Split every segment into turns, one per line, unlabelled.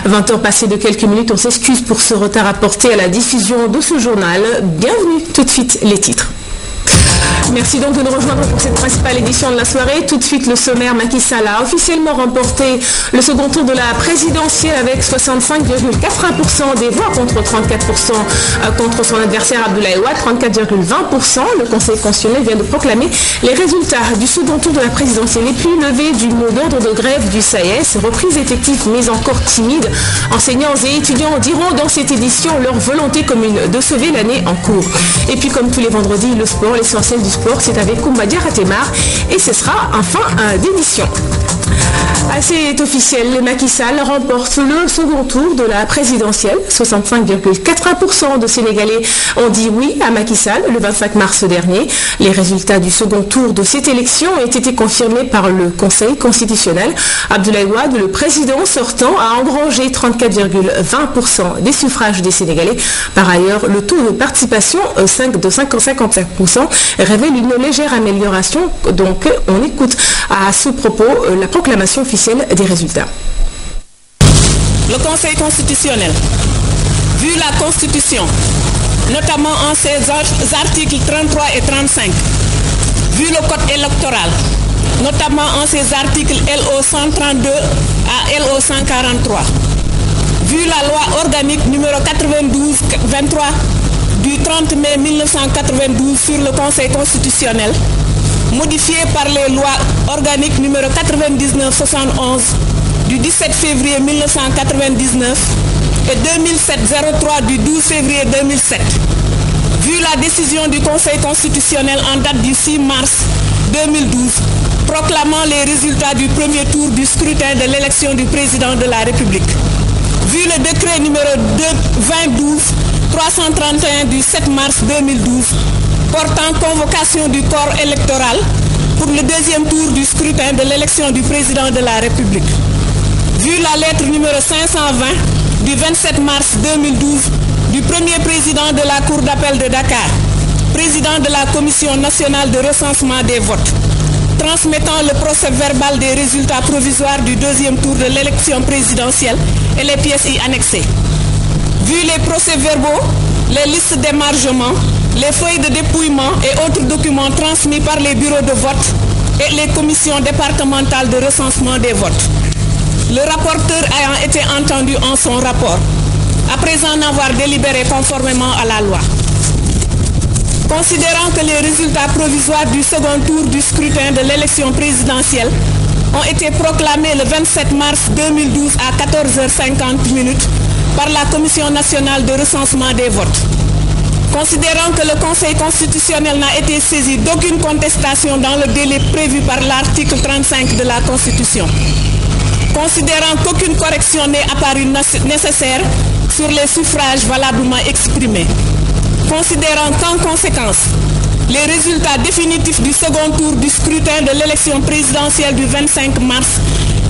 20h passées de quelques minutes, on s'excuse pour ce retard apporté à la diffusion de ce journal. Bienvenue, tout de suite les titres. Merci donc de nous rejoindre pour cette principale édition de la soirée. Tout de suite, le sommaire. Macky Sall a officiellement remporté le second tour de la présidentielle avec 65,80% des voix contre 34% contre son adversaire Abdoulaye Wade, 34,20%. Le Conseil constitutionnel vient de proclamer les résultats du second tour de la présidentielle. Et puis, levée du mot d'ordre de grève du SAES, reprise effective mais encore timide. Enseignants et étudiants diront dans cette édition leur volonté commune de sauver l'année en cours. Et puis, comme tous les vendredis, le sport, l'essentiel du sport, c'est avec Koumbadia Ratemar et ce sera en fin d'édition. C'est officiel, Macky Sall remporte le second tour de la présidentielle. 65,80% de Sénégalais ont dit oui à Macky Sall le 25 mars dernier. Les résultats du second tour de cette élection ont été confirmés par le Conseil constitutionnel. Abdoulaye Wade, le président sortant, a engrangé 34,20% des suffrages des Sénégalais. Par ailleurs, le taux de participation de 55% révèle une légère amélioration. Donc, on écoute à ce propos la proclamation officielle des résultats.
Le Conseil constitutionnel, vu la Constitution, notamment en ses articles 33 et 35, vu le Code électoral, notamment en ses articles LO 132 à LO 143, vu la loi organique numéro 92-23 du 30 mai 1992 sur le Conseil constitutionnel, modifié par les lois organiques numéro 99-71 du 17 février 1999 et 2007-03 du 12 février 2007. Vu la décision du Conseil constitutionnel en date du 6 mars 2012, proclamant les résultats du premier tour du scrutin de l'élection du président de la République. Vu le décret numéro 2012-331 du 7 mars 2012, portant convocation du corps électoral pour le deuxième tour du scrutin de l'élection du président de la République. Vu la lettre numéro 520 du 27 mars 2012 du premier président de la Cour d'appel de Dakar, président de la Commission nationale de recensement des votes, transmettant le procès verbal des résultats provisoires du deuxième tour de l'élection présidentielle et les pièces y annexées. Vu les procès-verbaux, les listes d'émargement, les feuilles de dépouillement et autres documents transmis par les bureaux de vote et les commissions départementales de recensement des votes. Le rapporteur ayant été entendu en son rapport, après en avoir délibéré conformément à la loi. Considérant que les résultats provisoires du second tour du scrutin de l'élection présidentielle ont été proclamés le 27 mars 2012 à 14h50 par la Commission nationale de recensement des votes. Considérant que le Conseil constitutionnel n'a été saisi d'aucune contestation dans le délai prévu par l'article 35 de la Constitution. Considérant qu'aucune correction n'est apparue nécessaire sur les suffrages valablement exprimés. Considérant qu'en conséquence, les résultats définitifs du second tour du scrutin de l'élection présidentielle du 25 mars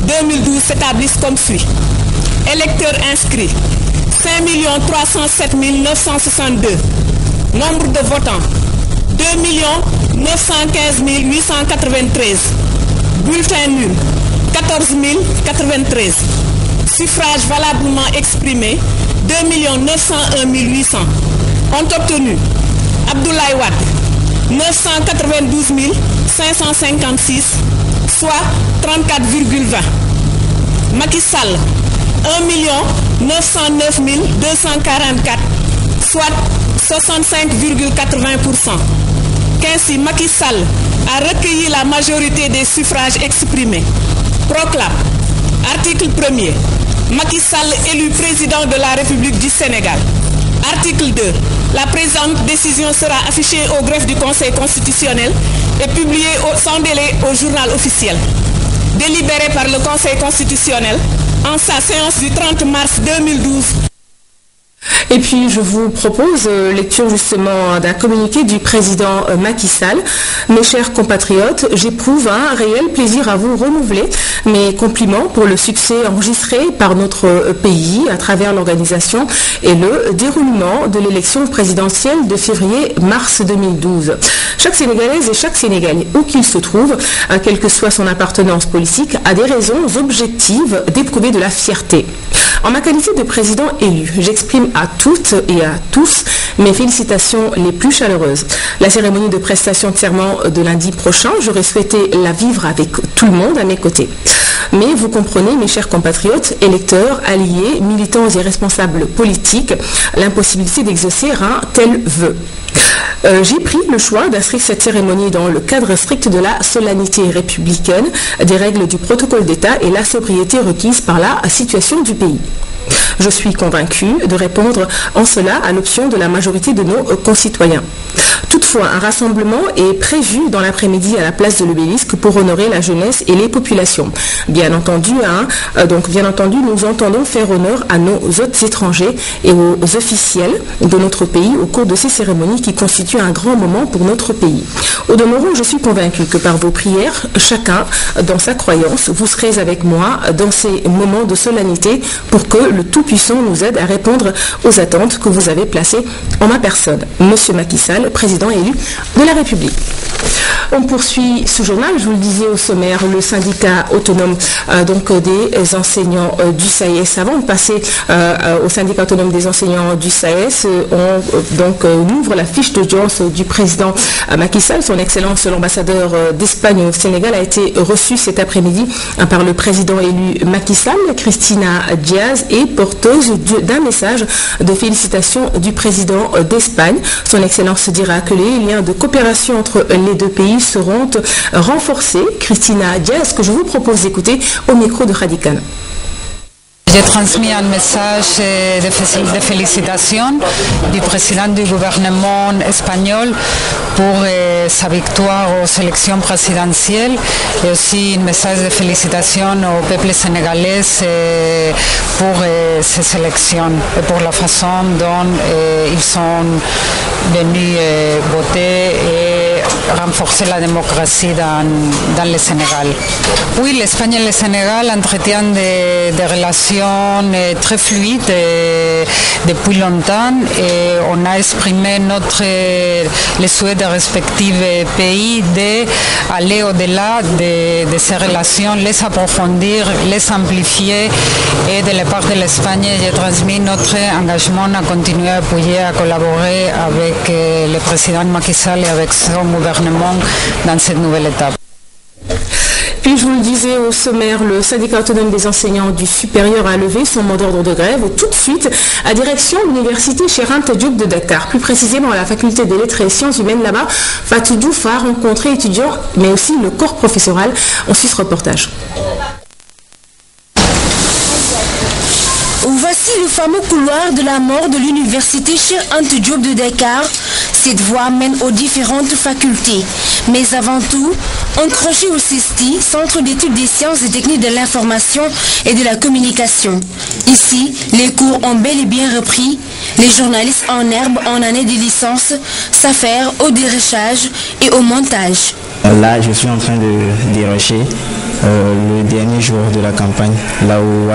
2012 s'établissent comme suit. Électeurs inscrits, 5 307 962. Nombre de votants, 2 915 893. Bulletins nuls, 14 093. Suffrages valablement exprimés, 2 901 800. Ont obtenu Abdoulaye Wade, 992 556, soit 34,20. Macky Sall, 1 909 244, soit 65,80%. Qu'ainsi Macky Sall a recueilli la majorité des suffrages exprimés. Proclame. Article 1er. Macky Sall élu président de la République du Sénégal. Article 2. La présente décision sera affichée au greffe du Conseil constitutionnel et publiée sans délai au journal officiel. Délibéré par le Conseil constitutionnel en sa séance du 30 mars 2012.
Et puis je vous propose lecture justement d'un communiqué du président Macky Sall. Mes chers compatriotes, j'éprouve un réel plaisir à vous renouveler mes compliments pour le succès enregistré par notre pays à travers l'organisation et le déroulement de l'élection présidentielle de février-mars 2012. Chaque Sénégalaise et chaque Sénégalais, où qu'il se trouve, quelle que soit son appartenance politique, a des raisons objectives d'éprouver de la fierté. En ma qualité de président élu, j'exprime à toutes et à tous mes félicitations les plus chaleureuses. La cérémonie de prestation de serment de lundi prochain, j'aurais souhaité la vivre avec tout le monde à mes côtés. Mais vous comprenez, mes chers compatriotes, électeurs, alliés, militants et responsables politiques, l'impossibilité d'exaucer un tel vœu. J'ai pris le choix d'inscrire cette cérémonie dans le cadre strict de la solennité républicaine, des règles du protocole d'État et la sobriété requise par la situation du pays. Je suis convaincue de répondre en cela à l'option de la majorité de nos concitoyens. Toutefois, un rassemblement est prévu dans l'après-midi à la place de l'Obélisque pour honorer la jeunesse et les populations. Bien entendu, nous entendons faire honneur à nos hôtes étrangers et aux officiels de notre pays au cours de ces cérémonies qui constituent un grand moment pour notre pays. Au demeurant, je suis convaincue que par vos prières, chacun dans sa croyance, vous serez avec moi dans ces moments de solennité pour que le Tout-Puissant nous aide à répondre aux attentes que vous avez placées en ma personne. Monsieur Macky Sall, président élu de la République. On poursuit ce journal, je vous le disais au sommaire, le syndicat autonome des enseignants du SAES. Avant de passer au syndicat autonome des enseignants du SAES, on ouvre la fiche d'audience du président Macky Sall. Son Excellence l'ambassadeur d'Espagne au Sénégal a été reçu cet après-midi par le président élu Macky Sall. Cristina Diaz est porteuse d'un message de félicitations du président d'Espagne. Son Excellence dira que les liens de coopération entre les deux pays seront renforcés. Cristina Diaz, que je vous propose d'écouter au micro de Radical.
J'ai transmis un message de félicitations du président du gouvernement espagnol pour sa victoire aux élections présidentielles et aussi un message de félicitations au peuple sénégalais pour ces élections et pour la façon dont ils sont venus voter et renforcer la démocratie dans le Sénégal. Oui, l'Espagne et le Sénégal entretiennent des relations très fluide depuis longtemps et on a exprimé le souhait des respectifs pays d'aller au-delà de ces relations, les approfondir, les amplifier et de la part de l'Espagne, j'ai transmis notre engagement à continuer à appuyer, à collaborer avec le président Macky Sall et avec son gouvernement dans cette nouvelle étape.
Puis je vous le disais au sommaire, le syndicat autonome des enseignants du supérieur a levé son mot d'ordre de grève tout de suite à direction de l'université Cheikh Anta Diop de Dakar. Plus précisément à la faculté des lettres et sciences humaines là-bas, Fatou Diouf a rencontré étudiants mais aussi le corps professoral. On suit ce reportage.
Voici le fameux couloir de la mort de l'université Cheikh Anta Diop de Dakar. Cette voie mène aux différentes facultés. Mais avant tout, un crochet au CESTI, Centre d'études des sciences et techniques de l'information et de la communication. Ici, les cours ont bel et bien repris. Les journalistes en herbe en année de licence s'affairent au dérochage et au montage.
Là, je suis en train de dérocher le dernier jour de la campagne, là où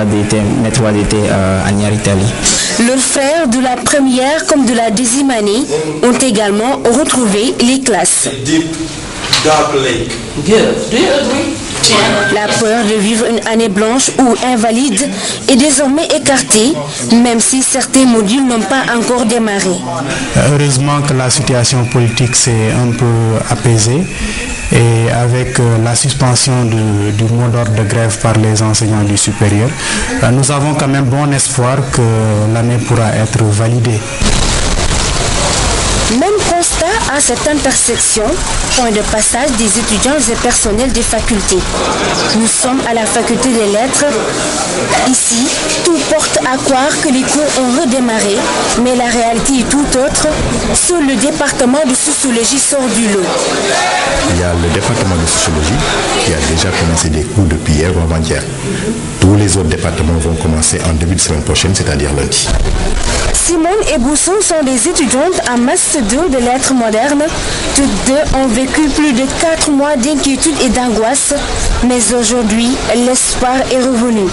Maître Wade était à Niaritali.
Leurs frères de la première comme de la deuxième année ont également retrouvé les classes. La peur de vivre une année blanche ou invalide est désormais écartée, même si certains modules n'ont pas encore démarré.
Heureusement que la situation politique s'est un peu apaisée et avec la suspension du mot d'ordre de grève par les enseignants du supérieur, nous avons quand même bon espoir que l'année pourra être validée.
Même constat à cette intersection, point de passage des étudiants et personnels des facultés. Nous sommes à la faculté des lettres. Ici, tout porte à croire que les cours ont redémarré, mais la réalité est tout autre. Seul le département de sociologie sort du lot.
Il y a le département de sociologie qui a déjà commencé des cours depuis hier ou avant-hier. Tous les autres départements vont commencer en début de semaine prochaine, c'est-à-dire lundi.
Simone et Bousson sont des étudiantes en Master 2 de lettres modernes. Toutes deux ont vécu plus de 4 mois d'inquiétude et d'angoisse, mais aujourd'hui, l'espoir est revenu.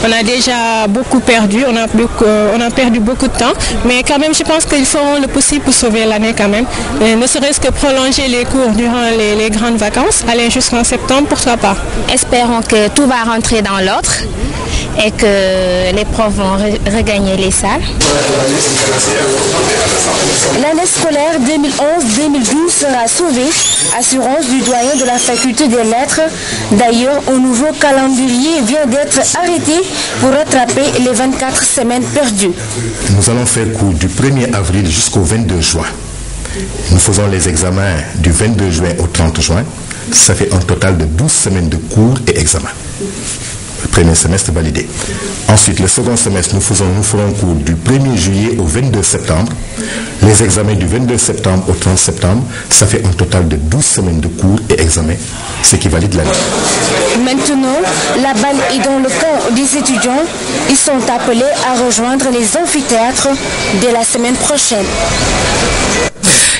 On a déjà beaucoup perdu, on a perdu beaucoup de temps, mais quand même, je pense qu'ils feront le possible pour sauver l'année quand même. Et ne serait-ce que prolonger les cours durant les grandes vacances, aller jusqu'en septembre, pourquoi pas.
Espérons que tout va rentrer dans l'ordre et que les profs vont regagner les salles.
L'année scolaire 2011-2012 sera sauvée, assurance du doyen de la faculté des lettres. D'ailleurs, un nouveau calendrier vient d'être arrêté pour rattraper les 24 semaines perdues.
Nous allons faire cours du 1er avril jusqu'au 22 juin. Nous faisons les examens du 22 juin au 30 juin. Ça fait un total de 12 semaines de cours et examens. Le premier semestre validé. Ensuite, le second semestre, nous ferons cours du 1er juillet au 22 septembre. Les examens du 22 septembre au 30 septembre, ça fait un total de 12 semaines de cours et examens, ce qui valide l'année.
Maintenant, la balle est dans le camp des étudiants. Ils sont appelés à rejoindre les amphithéâtres dès la semaine prochaine.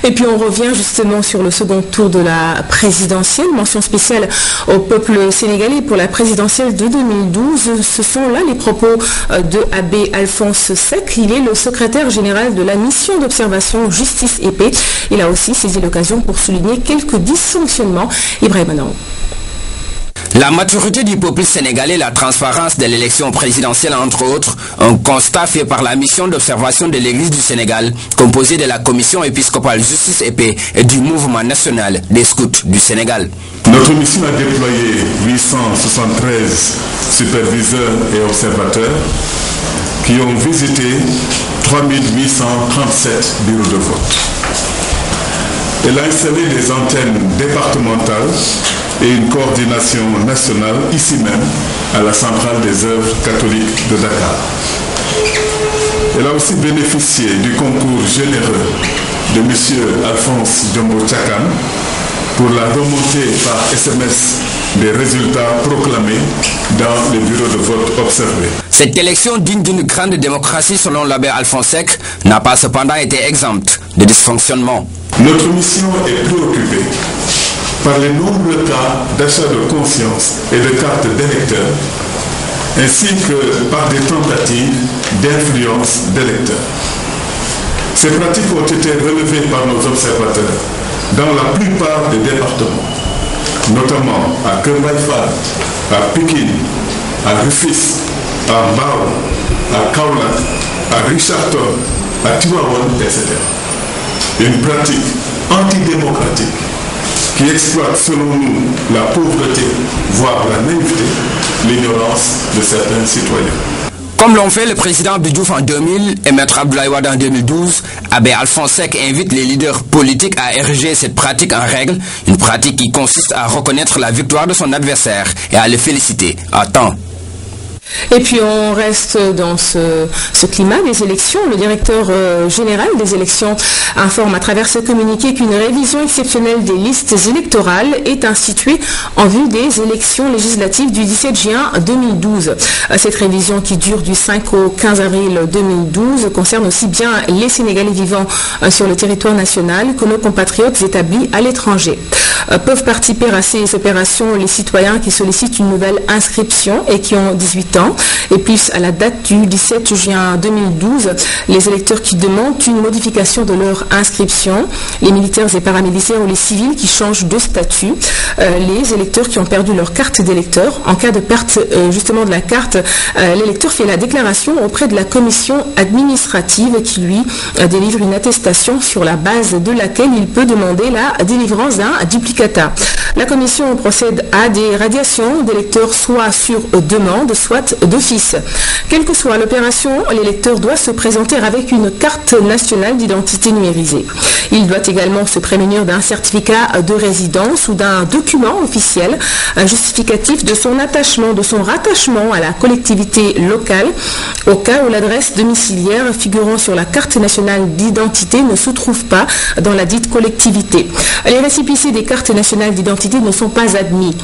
Et puis on revient justement sur le second tour de la présidentielle. Mention spéciale au peuple sénégalais pour la présidentielle de 2012. Ce sont là les propos de Abbé Alphonse Seck. Il est le secrétaire général de la mission d'observation Justice et Paix. Il a aussi saisi l'occasion pour souligner quelques dysfonctionnements. Ibrahim Anou.
La maturité du peuple sénégalais, la transparence de l'élection présidentielle, entre autres, un constat fait par la mission d'observation de l'Église du Sénégal, composée de la Commission épiscopale Justice et Paix et du Mouvement national des scouts du Sénégal.
Notre mission a déployé 873 superviseurs et observateurs qui ont visité 3837 bureaux de vote. Elle a installé des antennes départementales et une coordination nationale ici même à la centrale des œuvres catholiques de Dakar. Elle a aussi bénéficié du concours généreux de M. Alphonse Diombo Tchakan pour la remontée par SMS des résultats proclamés dans les bureaux de vote observés.
Cette élection digne d'une grande démocratie selon l'abbé Alphonse Seck n'a pas cependant été exempte de dysfonctionnement.
Notre mission est préoccupée par les nombreux cas d'achat de conscience et de cartes d'électeurs, ainsi que par des tentatives d'influence d'électeurs. Ces pratiques ont été relevées par nos observateurs dans la plupart des départements, notamment à Kermaïfad, à Pékin, à Rufisque, à Mbao, à Kaolack, à Richardson, à Tivaouane, etc. Une pratique antidémocratique qui exploite selon nous la pauvreté, voire la naïveté, l'ignorance de certains citoyens.
Comme l'ont fait le président Abdou Diouf en 2000 et Maître Abdoulaye Wade en 2012, Abbé Alphonse Seck invite les leaders politiques à ériger cette pratique en règle, une pratique qui consiste à reconnaître la victoire de son adversaire et à le féliciter à temps.
Et puis on reste dans ce climat des élections. Le directeur général des élections informe à travers ce communiqué qu'une révision exceptionnelle des listes électorales est instituée en vue des élections législatives du 17 juin 2012. Cette révision qui dure du 5 au 15 avril 2012 concerne aussi bien les Sénégalais vivant sur le territoire national que nos compatriotes établis à l'étranger. Peuvent participer à ces opérations les citoyens qui sollicitent une nouvelle inscription et qui ont 18 ans. Et plus à la date du 17 juin 2012, les électeurs qui demandent une modification de leur inscription, les militaires et paramilitaires ou les civils qui changent de statut, les électeurs qui ont perdu leur carte d'électeur. En cas de perte justement de la carte, l'électeur fait la déclaration auprès de la commission administrative qui lui délivre une attestation sur la base de laquelle il peut demander la délivrance d'un duplicata. La commission procède à des radiations d'électeurs soit sur demande, soit d'office. Quelle que soit l'opération, l'électeur doit se présenter avec une carte nationale d'identité numérisée. Il doit également se prémunir d'un certificat de résidence ou d'un document officiel justificatif de son attachement, de son rattachement à la collectivité locale, au cas où l'adresse domiciliaire figurant sur la carte nationale d'identité ne se trouve pas dans la dite collectivité. Les récépissés des cartes nationales d'identité d'identité ne sont pas admis.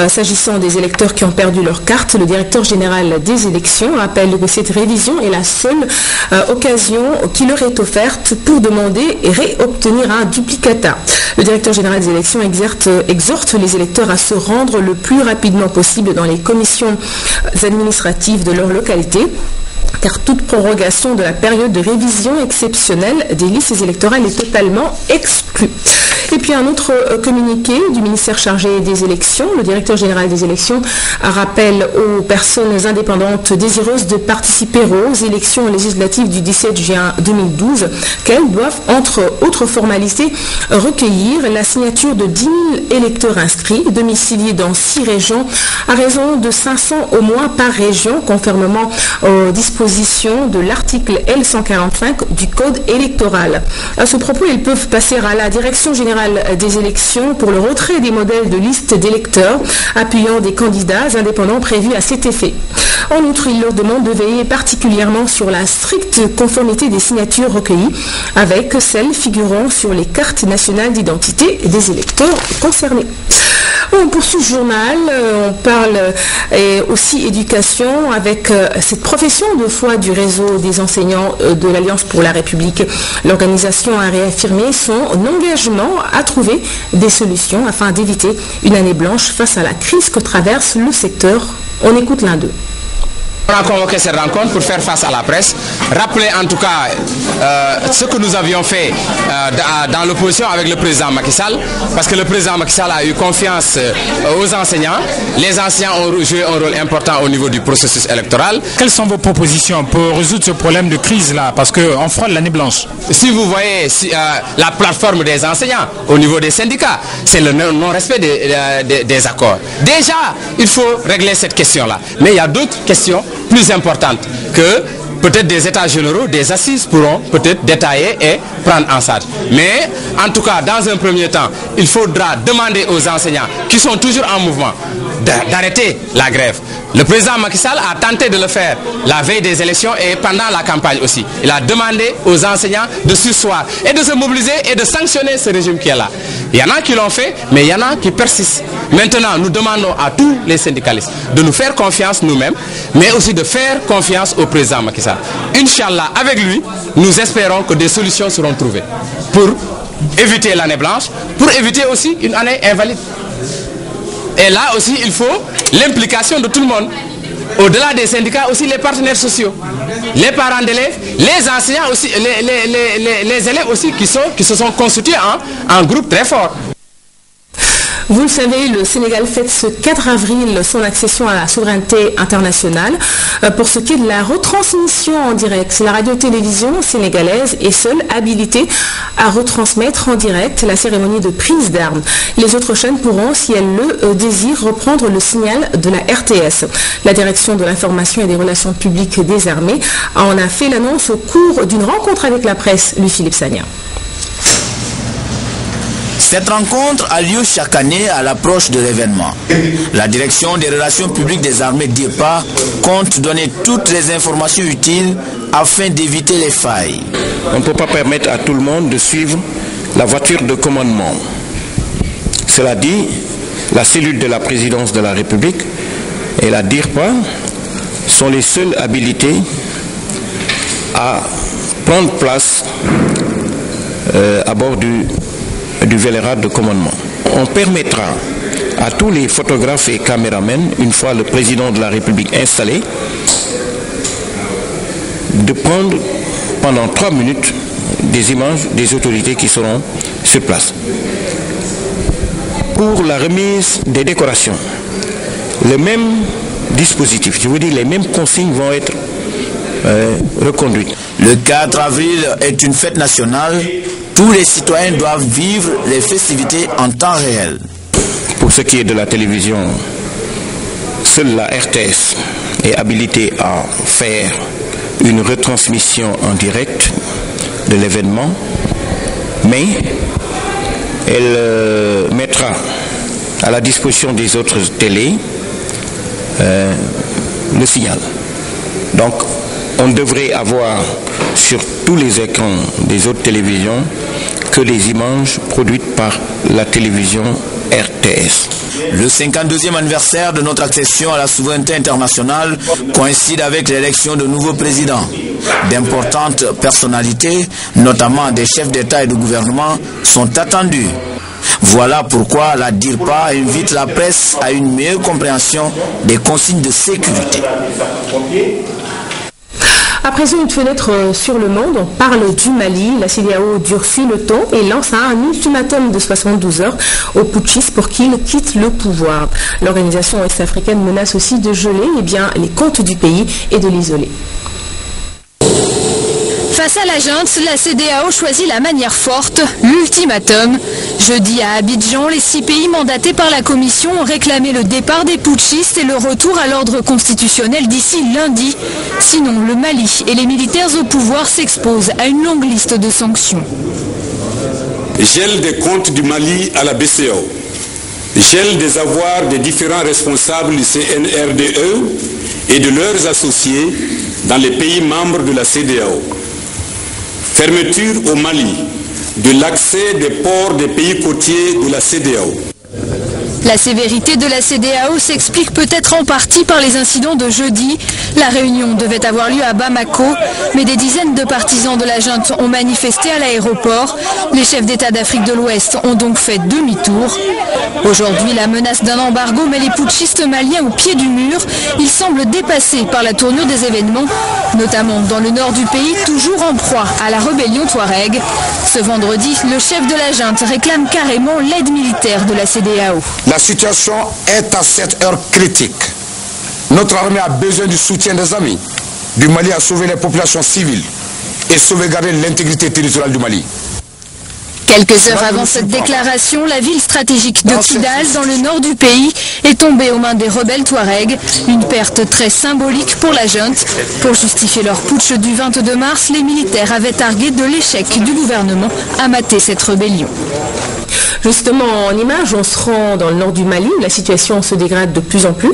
S'agissant des électeurs qui ont perdu leur carte, le directeur général des élections rappelle que cette révision est la seule occasion qui leur est offerte pour demander et réobtenir un duplicata. Le directeur général des élections exhorte les électeurs à se rendre le plus rapidement possible dans les commissions administratives de leur localité, car toute prorogation de la période de révision exceptionnelle des listes électorales est totalement exclue. Et puis un autre communiqué du ministère chargé des élections, le directeur général des élections rappelle aux personnes indépendantes désireuses de participer aux élections législatives du 17 juin 2012 qu'elles doivent, entre autres formalités, recueillir la signature de 10 000 électeurs inscrits, domiciliés dans 6 régions, à raison de 500 au moins par région, conformément aux dispositions de l'article L145 du Code électoral. À ce propos, ils peuvent passer à la direction générale des élections pour le retrait des modèles de listes d'électeurs appuyant des candidats indépendants prévus à cet effet. En outre, il leur demande de veiller particulièrement sur la stricte conformité des signatures recueillies avec celles figurant sur les cartes nationales d'identité des électeurs concernés. On poursuit ce journal, on parle aussi éducation avec cette profession de foi du réseau des enseignants de l'Alliance pour la République. L'organisation a réaffirmé son engagement à trouver des solutions afin d'éviter une année blanche face à la crise que traverse le secteur. On écoute l'un d'eux.
On a convoqué cette rencontre pour faire face à la presse, rappeler en tout cas ce que nous avions fait dans l'opposition avec le président Macky Sall, parce que le président Macky Sall a eu confiance aux enseignants. Les enseignants ont joué un rôle important au niveau du processus électoral.
Quelles sont vos propositions pour résoudre ce problème de crise-là, parce qu'on frôle l'année blanche?
Si vous voyez la plateforme des enseignants au niveau des syndicats, c'est le non-respect des accords. Déjà, il faut régler cette question-là. Mais il y a d'autres questions plus importantes que peut-être des états généraux, des assises pourront peut-être détailler et prendre en charge. Mais en tout cas, dans un premier temps, il faudra demander aux enseignants qui sont toujours en mouvement d'arrêter la grève. Le président Macky Sall a tenté de le faire la veille des élections et pendant la campagne aussi. Il a demandé aux enseignants de surseoir et de se mobiliser et de sanctionner ce régime qui est là. Il y en a qui l'ont fait, mais il y en a qui persistent. Maintenant, nous demandons à tous les syndicalistes de nous faire confiance nous-mêmes, mais aussi de faire confiance au président Macky Sall. Inch'Allah, avec lui, nous espérons que des solutions seront trouvées pour éviter l'année blanche, pour éviter aussi une année invalide. Et là aussi, il faut l'implication de tout le monde. Au-delà des syndicats, aussi les partenaires sociaux, les parents d'élèves, les enseignants aussi, les élèves aussi qui se sont constitués en groupe très fort.
Vous le savez, le Sénégal fête ce 4 avril son accession à la souveraineté internationale. Pour ce qui est de la retransmission en direct, la radio-télévision sénégalaise est seule habilitée à retransmettre en direct la cérémonie de prise d'armes. Les autres chaînes pourront, si elles le désirent, reprendre le signal de la RTS. La direction de l'information et des relations publiques des armées en a fait l'annonce au cours d'une rencontre avec la presse, Louis-Philippe Sagna.
Cette rencontre a lieu chaque année à l'approche de l'événement. La direction des relations publiques des armées DIRPA compte donner toutes les informations utiles afin d'éviter les failles.
On ne peut pas permettre à tout le monde de suivre la voiture de commandement. Cela dit, la cellule de la présidence de la République et la DIRPA sont les seules habilités à prendre place à bord du vélérad de commandement. On permettra à tous les photographes et caméramens, une fois le président de la République installé, de prendre pendant 3 minutes des images des autorités qui seront sur place. Pour la remise des décorations, le même dispositif, je veux dire les mêmes consignes vont être reconduites.
Le 4 avril est une fête nationale. Tous les citoyens doivent vivre les festivités en temps réel.
Pour ce qui est de la télévision, seule la RTS est habilitée à faire une retransmission en direct de l'événement, mais elle mettra à la disposition des autres télés le signal. Donc, on devrait avoir sur tous les écrans des autres télévisions que les images produites par la télévision RTS.
Le 52e anniversaire de notre accession à la souveraineté internationale coïncide avec l'élection de nouveaux présidents. D'importantes personnalités, notamment des chefs d'État et de gouvernement, sont attendues. Voilà pourquoi la DIRPA invite la presse à une meilleure compréhension des consignes de sécurité.
À présent, une fenêtre sur le monde. On parle du Mali. La CEDEAO durcit le ton et lance un ultimatum de 72 heures aux putschistes pour qu'ils quittent le pouvoir. L'organisation ouest-africaine menace aussi de geler les comptes du pays et de l'isoler.
Face à la junte, la CEDEAO choisit la manière forte, l'ultimatum. Jeudi à Abidjan, les 6 pays mandatés par la Commission ont réclamé le départ des putschistes et le retour à l'ordre constitutionnel d'ici lundi. Sinon, le Mali et les militaires au pouvoir s'exposent à une longue liste de sanctions.
Gel des comptes du Mali à la BCEAO. Gel des avoirs des différents responsables du CNRDE et de leurs associés dans les pays membres de la CEDEAO. Fermeture au Mali de l'accès des ports des pays côtiers de la CEDEAO.
La sévérité de la CEDEAO s'explique peut-être en partie par les incidents de jeudi. La réunion devait avoir lieu à Bamako, mais des dizaines de partisans de la junte ont manifesté à l'aéroport. Les chefs d'État d'Afrique de l'Ouest ont donc fait demi-tour. Aujourd'hui, la menace d'un embargo met les putschistes maliens au pied du mur. Ils semblent dépassés par la tournure des événements, notamment dans le nord du pays, toujours en proie à la rébellion Touareg. Ce vendredi, le chef de la junte réclame carrément l'aide militaire de la CEDEAO.
La situation est à cette heure critique. Notre armée a besoin du soutien des amis du Mali à sauver les populations civiles et sauvegarder l'intégrité territoriale du Mali.
Quelques heures avant cette déclaration, la ville stratégique de Kidal, dans le nord du pays, est tombée aux mains des rebelles Touaregs. Une perte très symbolique pour la junte. Pour justifier leur putsch du 22 mars, les militaires avaient argué de l'échec du gouvernement à mater cette rébellion.
Justement, en image, on se rend dans le nord du Mali où la situation se dégrade de plus en plus.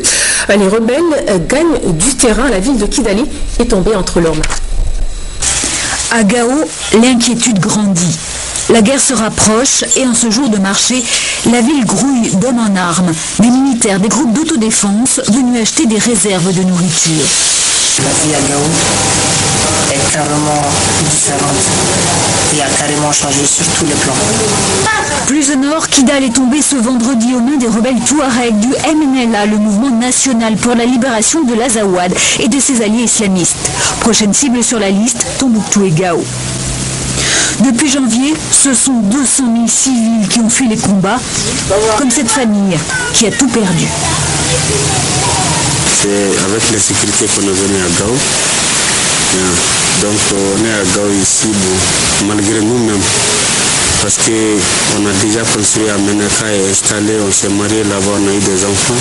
Les rebelles gagnent du terrain. La ville de Kidali est tombée entre leurs mains.
À Gao, l'inquiétude grandit. La guerre se rapproche et en ce jour de marché, la ville grouille d'hommes en armes, des militaires, des groupes d'autodéfense venus acheter des réserves de nourriture.
La vie à Gao est carrément différente et a carrément changé sur tous les plans.
Plus au nord, Kidal est tombé ce vendredi aux mains des rebelles Touaregs du MNLA, le mouvement national pour la libération de l'Azawad et de ses alliés islamistes. Prochaine cible sur la liste, Tombouctou et Gao. Depuis janvier, ce sont 200 000 civils qui ont fui les combats, comme cette famille qui a tout perdu.
C'est avec l'insécurité qu'on est venu à Gao. Donc on est à Gao ici, malgré nous-mêmes. Parce qu'on a déjà construit à Menaka et installé, on s'est marié là-bas, on a eu des enfants.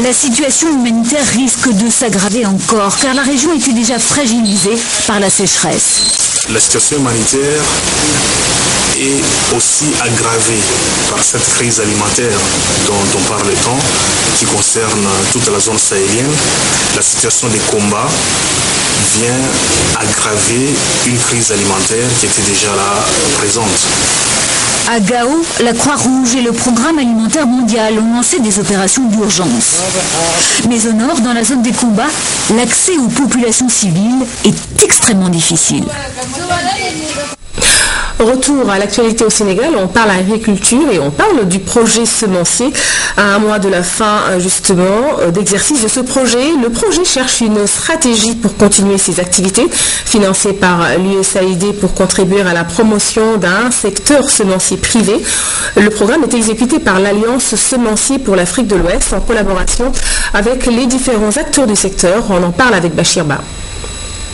La situation humanitaire risque de s'aggraver encore, car la région était déjà fragilisée par la sécheresse.
La situation humanitaire est aussi aggravée par cette crise alimentaire dont on parle tant, qui concerne toute la zone sahélienne. La situation des combats vient aggraver une crise alimentaire qui était déjà là présente.
À Gao, la Croix-Rouge et le Programme alimentaire mondial ont lancé des opérations d'urgence. Mais au nord, dans la zone des combats, l'accès aux populations civiles est extrêmement difficile.
Retour à l'actualité au Sénégal, on parle agriculture et on parle du projet semencier. À un mois de la fin, justement, d'exercice de ce projet, le projet cherche une stratégie pour continuer ses activités, financée par l'USAID pour contribuer à la promotion d'un secteur semencier privé. Le programme est exécuté par l'Alliance semencier pour l'Afrique de l'Ouest en collaboration avec les différents acteurs du secteur. On en parle avec Bachir Ba.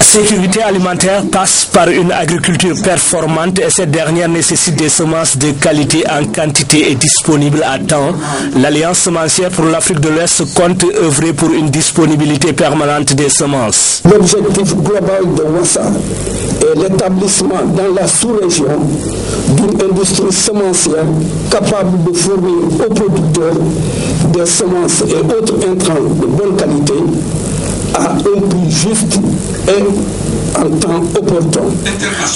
La sécurité alimentaire passe par une agriculture performante et cette dernière nécessite des semences de qualité en quantité et disponibles à temps. L'Alliance semencière pour l'Afrique de l'Ouest compte œuvrer pour une disponibilité permanente des semences.
L'objectif global de WASA est l'établissement dans la sous-région d'une industrie semencière capable de fournir aux producteurs des semences et autres intrants de bonne qualité à un prix juste et en temps opportun.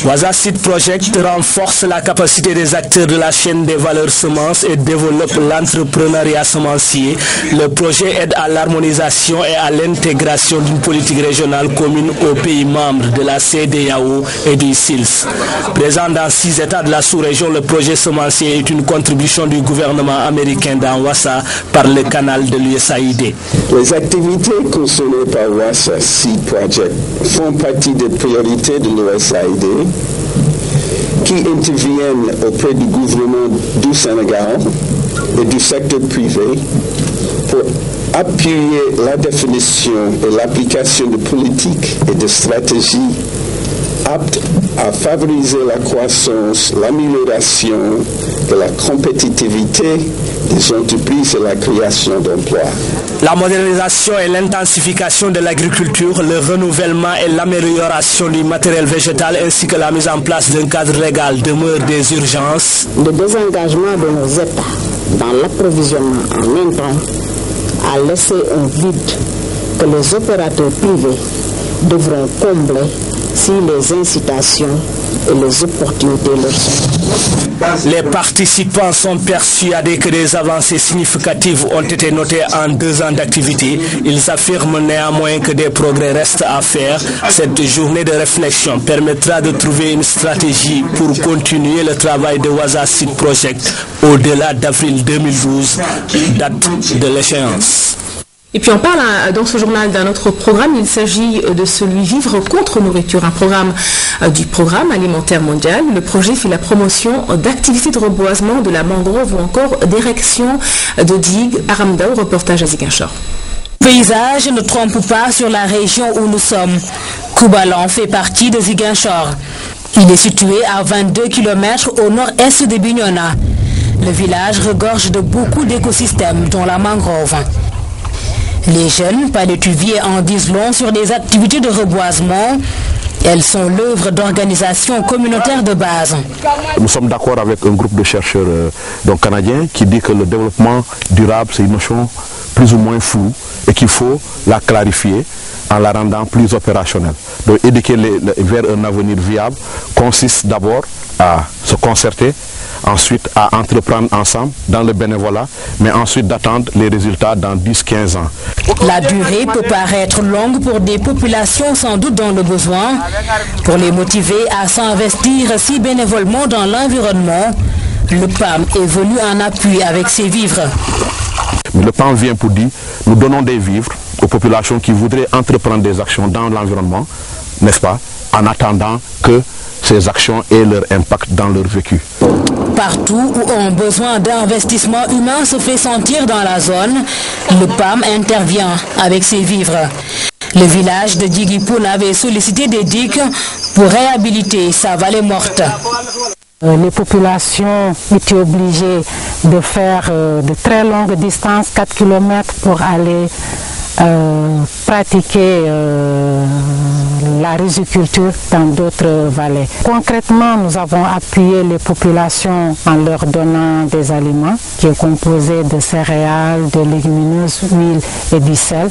Waza Seed Project renforce la capacité des acteurs de la chaîne des valeurs semences et développe l'entrepreneuriat semencier. Le projet aide à l'harmonisation et à l'intégration d'une politique régionale commune aux pays membres de la CEDEAO et du SILS. Présent dans 6 États de la sous-région, le projet semencier est une contribution du gouvernement américain dans Wassa par le canal de l'USAID.
Les activités concernées par Wassa Seed Project font partie des priorités de l'USAID qui interviennent auprès du gouvernement du Sénégal et du secteur privé pour appuyer la définition et l'application de politiques et de stratégies aptes à favoriser la croissance, l'amélioration de la compétitivité des entreprises et la création d'emplois.
La modernisation et l'intensification de l'agriculture, le renouvellement et l'amélioration du matériel végétal ainsi que la mise en place d'un cadre légal demeurent des urgences.
Le désengagement de nos États dans l'approvisionnement en intrants a laissé un vide que les opérateurs privés devront combler si les incitations et les opportunités leur sont.
Les participants sont persuadés que des avancées significatives ont été notées en 2 ans d'activité. Ils affirment néanmoins que des progrès restent à faire. Cette journée de réflexion permettra de trouver une stratégie pour continuer le travail de Waza Seed Project au-delà d'avril 2012, date de l'échéance.
Et puis on parle dans ce journal d'un autre programme, il s'agit de celui Vivre contre nourriture, un programme du Programme alimentaire mondial. Le projet fait la promotion d'activités de reboisement de la mangrove ou encore d'érection de digues. Aramdao, reportage à Ziguinchor.
Le paysage ne trompe pas sur la région où nous sommes. Koubalan fait partie de Ziguinchor. Il est situé à 22 km au nord-est de Bignona. Le village regorge de beaucoup d'écosystèmes, dont la mangrove. Les jeunes palétuviers en disent long sur des activités de reboisement. Elles sont l'œuvre d'organisations communautaires de base.
Nous sommes d'accord avec un groupe de chercheurs canadiens qui dit que le développement durable, c'est une notion plus ou moins floue et qu'il faut la clarifier en la rendant plus opérationnelle. Donc éduquer vers un avenir viable consiste d'abord à se concerter, ensuite à entreprendre ensemble dans le bénévolat, mais ensuite d'attendre les résultats dans 10-15 ans.
La durée peut paraître longue pour des populations sans doute dans le besoin. Pour les motiver à s'investir si bénévolement dans l'environnement, le PAM est venu en appui avec ses vivres.
Mais le PAM vient pour dire, nous donnons des vivres aux populations qui voudraient entreprendre des actions dans l'environnement, n'est-ce pas, en attendant que ces actions aient leur impact dans leur vécu.
Partout où un besoin d'investissement humain se fait sentir dans la zone, le PAM intervient avec ses vivres. Le village de Diguipoun avait sollicité des digues pour réhabiliter sa vallée morte.
Les populations étaient obligées de faire de très longues distances, 4 km pour aller pratiquer la riziculture dans d'autres vallées. Concrètement, nous avons appuyé les populations en leur donnant des aliments qui est composé de céréales, de légumineuses, huile et du sel.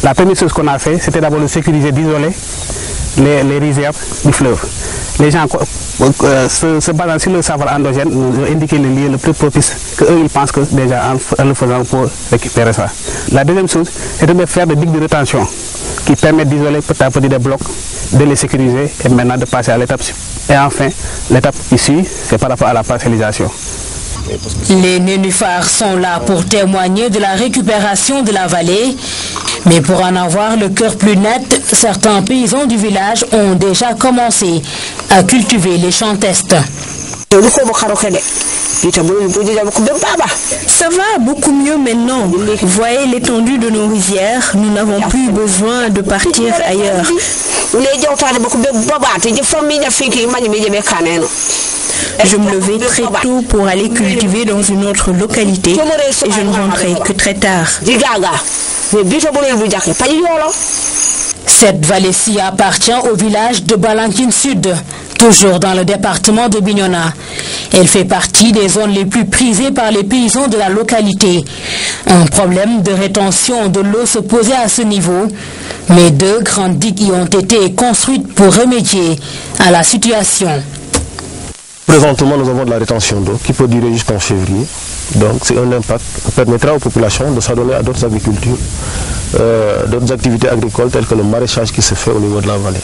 La première chose qu'on a fait, c'était d'abord de sécuriser, d'isoler les réserves du fleuve. Les gens se basant sur le savoir endogène, nous ont indiqué le lieu le plus propice qu'eux ils pensent que déjà en le faisant pour récupérer ça. La deuxième chose, c'était de faire des digues de rétention qui permettent d'isoler petit à petit des blocs, de les sécuriser et maintenant de passer à l'étape. Et enfin, l'étape ici, c'est par rapport à la parcellisation.
Les nénuphars sont là pour témoigner de la récupération de la vallée. Mais pour en avoir le cœur plus net, certains paysans du village ont déjà commencé à cultiver les champs testes.
Ça va beaucoup mieux maintenant. Vous voyez l'étendue de nos rizières, nous n'avons plus besoin de partir ailleurs. Je me levais très tôt pour aller cultiver dans une autre localité et je ne rentrais que très tard.
Cette vallée-ci appartient au village de Balankine Sud. Toujours dans le département de Bignona, elle fait partie des zones les plus prisées par les paysans de la localité. Un problème de rétention de l'eau se posait à ce niveau, mais 2 grandes digues y ont été construites pour remédier à la situation.
Présentement, nous avons de la rétention d'eau qui peut durer jusqu'en février. Donc c'est un impact qui permettra aux populations de s'adonner à d'autres agricultures, d'autres activités agricoles telles que le maraîchage qui se fait au niveau de la vallée.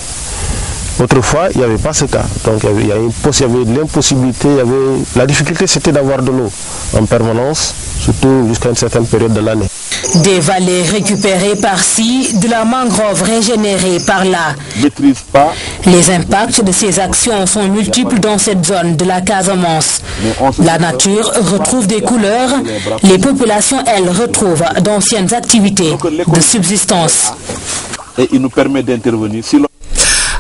Autrefois, il n'y avait pas ce cas. Donc il y avait l'impossibilité, la difficulté c'était d'avoir de l'eau en permanence, surtout jusqu'à une certaine période de l'année.
Des vallées récupérées par-ci, de la mangrove régénérée par-là. Les impacts de ces actions sont multiples dans cette zone de la Casamance. La nature retrouve des couleurs, les populations, elles, retrouvent d'anciennes activités de subsistance.
Et il nous permet d'intervenir.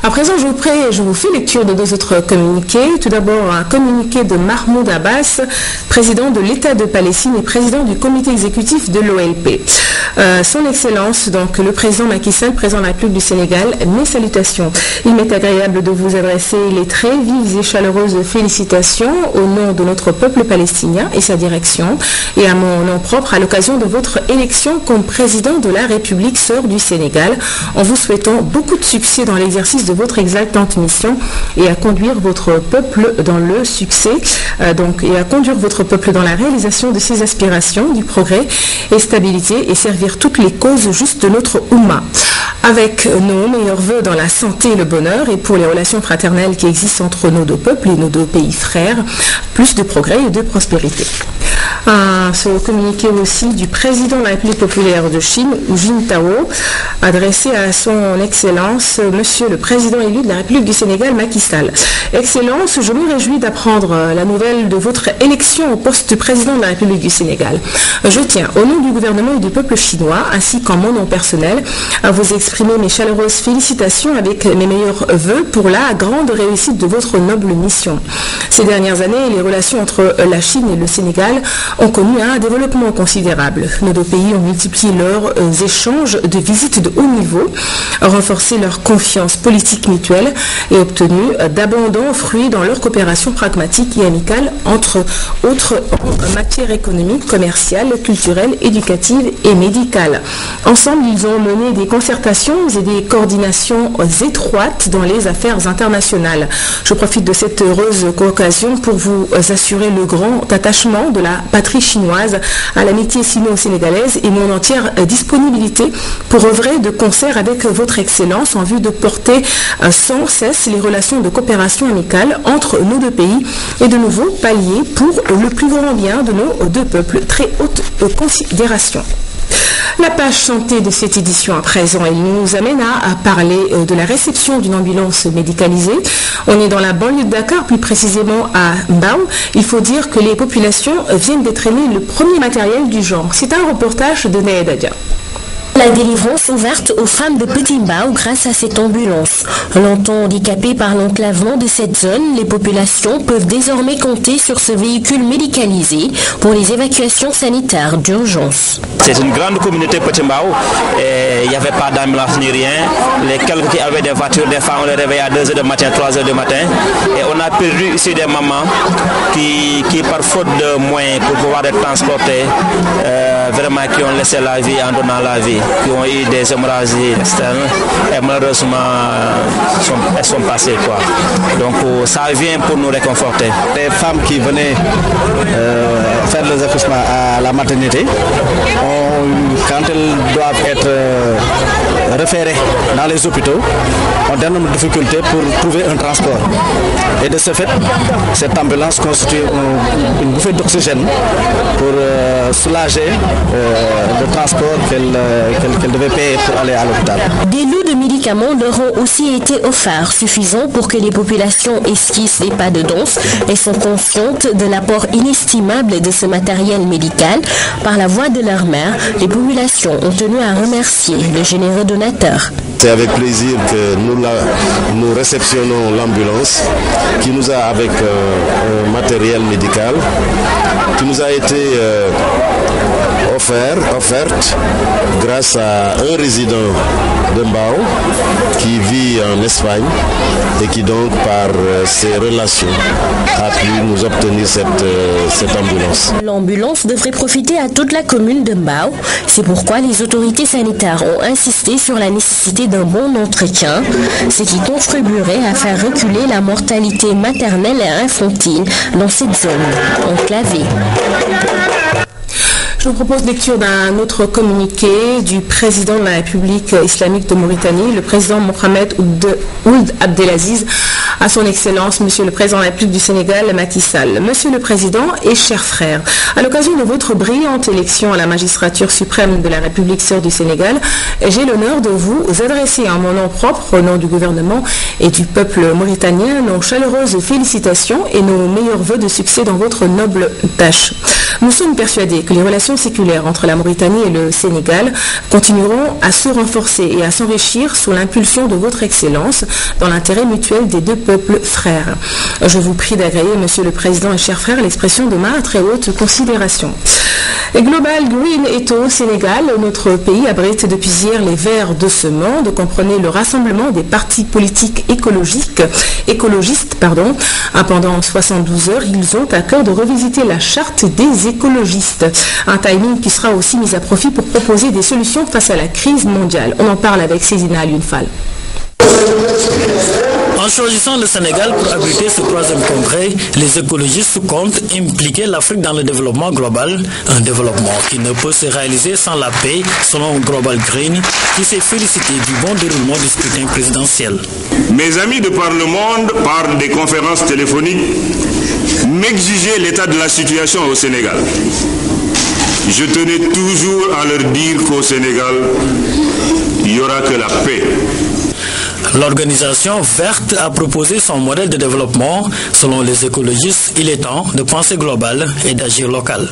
À présent, je vous fais lecture de 2 autres communiqués. Tout d'abord, un communiqué de Mahmoud Abbas, président de l'État de Palestine et président du comité exécutif de l'OLP. Son Excellence, donc le président Macky Sall, président de la République du Sénégal, mes salutations. Il m'est agréable de vous adresser les très vives et chaleureuses félicitations au nom de notre peuple palestinien et sa direction, et à mon nom propre à l'occasion de votre élection comme président de la République sœur du Sénégal, en vous souhaitant beaucoup de succès dans l'exercice de votre exaltante mission et à conduire votre peuple dans le succès, et à conduire votre peuple dans la réalisation de ses aspirations, du progrès et stabilité, et servir toutes les causes justes de notre Oumma. Avec nos meilleurs voeux dans la santé et le bonheur, et pour les relations fraternelles qui existent entre nos 2 peuples et nos 2 pays frères, plus de progrès et de prospérité. Ce communiqué aussi du président de la République populaire de Chine, Hu Jintao, adressé à son Excellence, Monsieur le président élu de la République du Sénégal, Macky Sall. Excellence, je me réjouis d'apprendre la nouvelle de votre élection au poste de président de la République du Sénégal. Je tiens, au nom du gouvernement et du peuple chinois, ainsi qu'en mon nom personnel, à vous exprimer mes chaleureuses félicitations avec mes meilleurs vœux pour la grande réussite de votre noble mission. Ces dernières années, les relations entre la Chine et le Sénégal ont connu un développement considérable. Nos 2 pays ont multiplié leurs échanges de visites de haut niveau, renforcé leur confiance politique mutuelle et obtenu d'abondants fruits dans leur coopération pragmatique et amicale, entre autres en matière économique, commerciale, culturelle, éducative et médicale. Ensemble, ils ont mené des concertations et des coordinations étroites dans les affaires internationales. Je profite de cette heureuse occasion pour vous assurer le grand attachement de la patrie chinoise à l'amitié sino-sénégalaise et mon entière disponibilité pour œuvrer de concert avec votre Excellence en vue de porter sans cesse les relations de coopération amicale entre nos 2 pays et de nouveaux paliers pour le plus grand bien de nos 2 peuples. Très haute considération. La page santé de cette édition à présent, elle nous amène à parler de la réception d'une ambulance médicalisée. On est dans la banlieue de Dakar, plus précisément à Mbao. Il faut dire que les populations viennent d'être émises le premier matériel du genre. C'est un reportage de Naïda Dia.
La délivrance ouverte aux femmes de Petit Mbao grâce à cette ambulance. Longtemps handicapées par l'enclavement de cette zone, les populations peuvent désormais compter sur ce véhicule médicalisé pour les évacuations sanitaires d'urgence.
C'est une grande communauté Petit Mbao et il n'y avait pas d'ambulance ni rien. Les quelques qui avaient des voitures, des femmes, on les réveillait à 2h du matin, 3h du matin. Et on a perdu ici des mamans qui par faute de moyens pour pouvoir être transportées, vraiment qui ont laissé la vie en donnant la vie, qui ont eu des hémorragies externes et malheureusement elles sont passées, quoi. Donc ça vient pour nous réconforter.
Les femmes qui venaient faire les accouchements à la maternité, quand elles doivent être référées dans les hôpitaux, ont d'énormes difficultés pour trouver un transport. Et de ce fait, cette ambulance constitue une bouffée d'oxygène pour soulager le transport qu'elle devait payer pour aller à l'hôpital.
Des lots de médicaments leur ont aussi été offerts, suffisants pour que les populations esquissent les pas de danse et sont conscientes de l'apport inestimable de ce matériel médical. Par la voix de leur mère, les populations ont tenu à remercier le généreux donateur.
C'est avec plaisir que nous réceptionnons l'ambulance qui nous a avec un matériel médical qui nous a été offerte grâce à un résident de Mbao qui vit en Espagne et qui donc par ses relations a pu nous obtenir cette ambulance.
L'ambulance devrait profiter à toute la commune de Mbao. C'est pourquoi les autorités sanitaires ont insisté sur la nécessité d'un bon entretien, ce qui contribuerait à faire reculer la mortalité maternelle et infantile dans cette zone enclavée.
Je vous propose lecture d'un autre communiqué du président de la République islamique de Mauritanie, le président Mohamed Ould Abdelaziz, à son Excellence, Monsieur le Président de la République du Sénégal, Macky Sall. Monsieur le Président et chers frères, à l'occasion de votre brillante élection à la magistrature suprême de la République sœur du Sénégal, j'ai l'honneur de vous adresser en mon nom propre, au nom du gouvernement et du peuple mauritanien, nos chaleureuses félicitations et nos meilleurs vœux de succès dans votre noble tâche. Nous sommes persuadés que les relations séculaires entre la Mauritanie et le Sénégal continueront à se renforcer et à s'enrichir sous l'impulsion de votre Excellence dans l'intérêt mutuel des deux peuples frères. Je vous prie d'agréer, Monsieur le Président et chers frères, l'expression de ma très haute considération. Global Green est au Sénégal. Notre pays abrite depuis hier les Verts de ce monde. Comprenez le rassemblement des partis politiques écologistes. Pendant 72 heures, ils ont à cœur de revisiter la charte des écologistes. Un timing qui sera aussi mis à profit pour proposer des solutions face à la crise mondiale. On en parle avec Cézina Alioune-Fall.
En choisissant le Sénégal pour abriter ce troisième congrès, les écologistes comptent impliquer l'Afrique dans le développement global, un développement qui ne peut se réaliser sans la paix, selon Global Green, qui s'est félicité du bon déroulement du scrutin présidentiel.
Mes amis de par le monde, par des conférences téléphoniques, m'exigeaient l'état de la situation au Sénégal. Je tenais toujours à leur dire qu'au Sénégal, il n'y aura que la paix.
L'organisation verte a proposé son modèle de développement. Selon les écologistes, il est temps de penser global et d'agir local.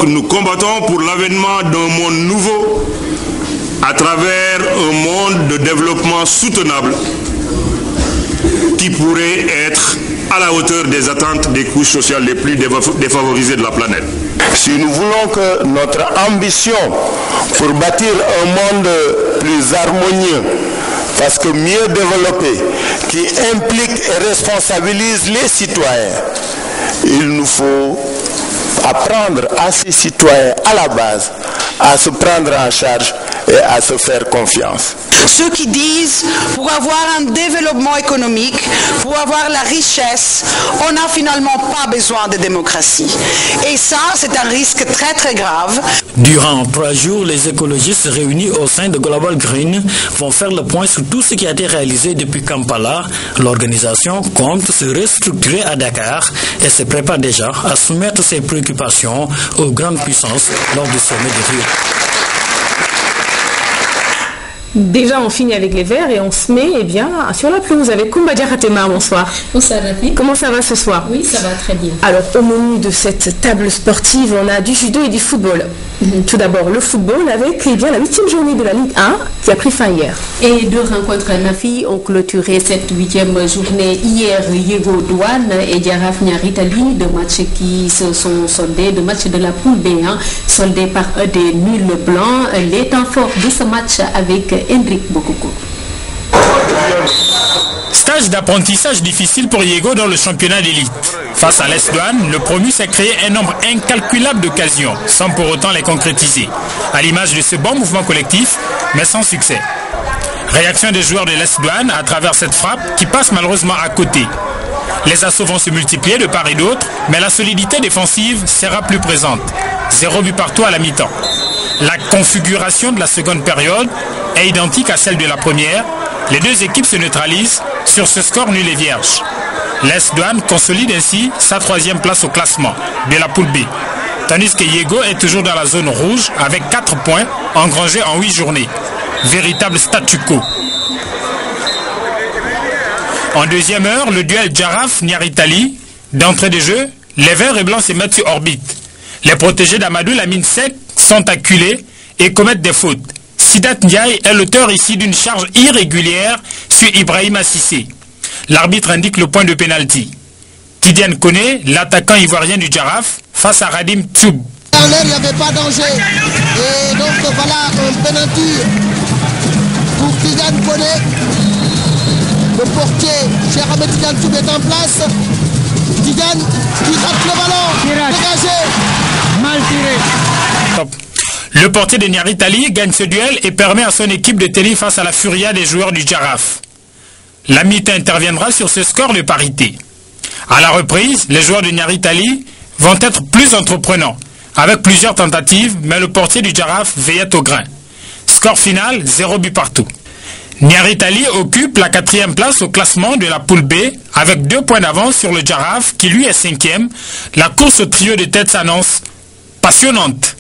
Nous combattons pour l'avènement d'un monde nouveau à travers un monde de développement soutenable qui pourrait être à la hauteur des attentes des couches sociales les plus défavorisées de la planète.
Si nous voulons que notre ambition pour bâtir un monde plus harmonieux, parce que mieux développé, qui implique et responsabilise les citoyens, il nous faut apprendre à ces citoyens à la base à se prendre en charge et à se faire confiance.
Ceux qui disent pour avoir un développement économique, pour avoir la richesse, on n'a finalement pas besoin de démocratie. Et ça, c'est un risque très très grave.
Durant 3 jours, les écologistes réunis au sein de Global Green vont faire le point sur tout ce qui a été réalisé depuis Kampala. L'organisation compte se restructurer à Dakar et se prépare déjà à soumettre ses préoccupations aux grandes puissances lors du sommet de Rio.
Déjà, on finit avec les Verts et on se met sur la pelouse avec Koumba Diakhatema. Bonsoir.
Bonsoir, Rafi.
Comment ça va ce soir?
Oui, ça va très bien.
Alors, au menu de cette table sportive, on a du judo et du football. Tout d'abord, le football avec la 8e journée de la Ligue 1 qui a pris fin hier.
Et 2 rencontres Nafi ont clôturé cette 8e journée hier. Yego Douane et Jaraaf Niaritali, 2 matchs qui se sont soldés, 2 matchs de la poule B, soldés par des nuls blancs. Les temps forts de ce match avec Hendrik Bokoko.
Stage d'apprentissage difficile pour Yego dans le championnat d'élite. Face à l'Est Douane, le promu s'est créé un nombre incalculable d'occasions, sans pour autant les concrétiser. À l'image de ce bon mouvement collectif, mais sans succès. Réaction des joueurs de l'Est Douane à travers cette frappe qui passe malheureusement à côté. Les assauts vont se multiplier de part et d'autre, mais la solidité défensive sera plus présente. 0 but partout à la mi-temps. La configuration de la seconde période est identique à celle de la première. Les deux équipes se neutralisent sur ce score nul et vierge. L'Est Douane consolide ainsi sa 3e place au classement de la poule B. Tandis que Yego est toujours dans la zone rouge avec 4 points engrangés en 8 journées. Véritable statu quo. En deuxième heure, le duel Jaraaf Niaritali. D'entrée de jeu, les verts et blancs se mettent sur orbite. Les protégés d'Amadou Lamine Seck sont acculés et commettent des fautes. Sidat Ndiaye est l'auteur ici d'une charge irrégulière sur Ibrahima Cissé. L'arbitre indique le point de pénalty. Tidiane Koné, l'attaquant ivoirien du Jaraaf, face à Radim Tsoub.
en l'air, il n'y avait pas danger. Et donc voilà un penalty pour Tidiane Koné. Le portier, cher Ahmed Tidiane Toub est en place. Tidiane qui rate le ballon. Dégagé.
Mal tiré. Le portier de Niary Tally gagne ce duel et permet à son équipe de tenir face à la furia des joueurs du Jaraaf. La mi-temps interviendra sur ce score de parité. À la reprise, les joueurs de Niary Tally vont être plus entreprenants, avec plusieurs tentatives, mais le portier du Jaraaf veillait au grain. Score final, 0 but partout. Niary Tally occupe la 4e place au classement de la poule B avec 2 points d'avance sur le Jaraaf qui lui est 5e. La course au trio de tête s'annonce passionnante.